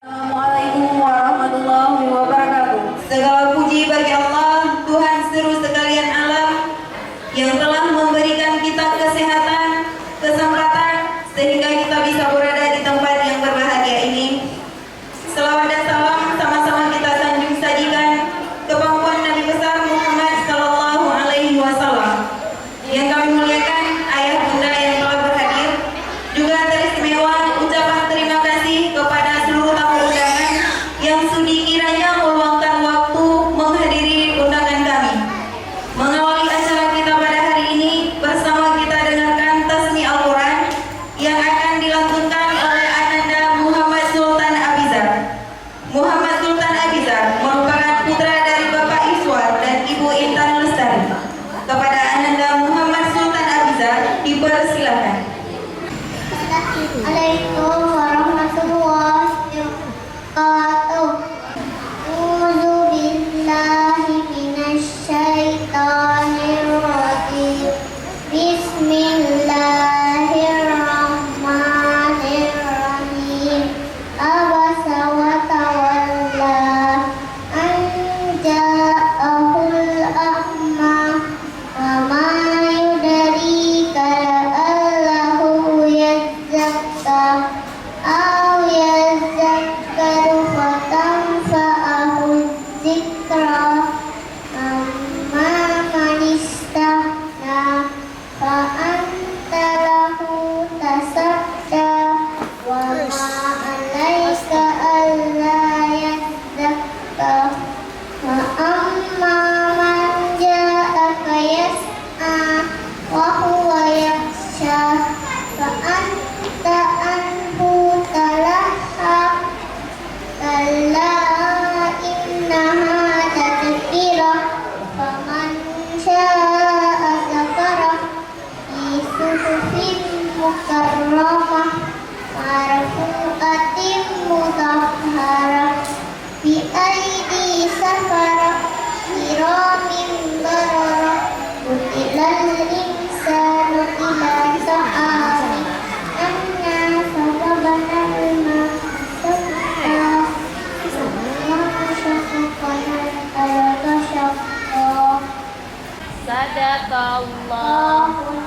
Assalamualaikum warahmatullahi wabarakatuh. Segala puji bagi Allah, Tuhan seluruh sekalian alam, yang telah memberikan kita kesehatan, kesempatan, sehingga kita bisa berada di tempat yang berbahagia ini. Selawat dan salam sama-sama kita sanjung sajikan ke pangkuan Nabi besar Muhammad Sallallahu Alaihi Wasallam. Yang kami muliakan ayah bunda yang telah berhadir, juga teristimewa ucapan terima kasih kepada seluruh tamu undangan yang sudi kiranya meluangkan waktu menghadiri undangan kami. Mengawali acara kita pada hari ini, bersama kita dengarkan tasmi Al-Quran yang akan dilantunkan oleh Ananda Muhammad Sultan Abizar. Muhammad Sultan Abizar merupakan putra dari Bapak Iswar dan Ibu Intan Lestari. Kepada Ananda Muhammad Sultan Abizar dipersilakan. Assalamualaikum warahmatullahi wabarakatuh. A'udzu billahi minasy syaithanir rajim. Bismillahirrahmanirrahim. Abasa wa tawalla an ja'ahul a'ma wa ma yudrika la'allahu yazakka aw yazakkaru fatanfa'ahu dzikra amma man istaghna fa anta lahu tasadda wa ma 'alaika alla yazakka wa amma man ja'aka yas'a wa huwa yakhsha fa anta anhu talahha kalla innaha tadhkirah faman syaa'a dzakara fi suhufin mukarramah marfu'atin mutahharah bi aidi safarah kiramin bararah kutilal insanu ila sa'ari anna sababanal ma'asabta wa syaqaqanal arda syaqqa. Sadaqallahu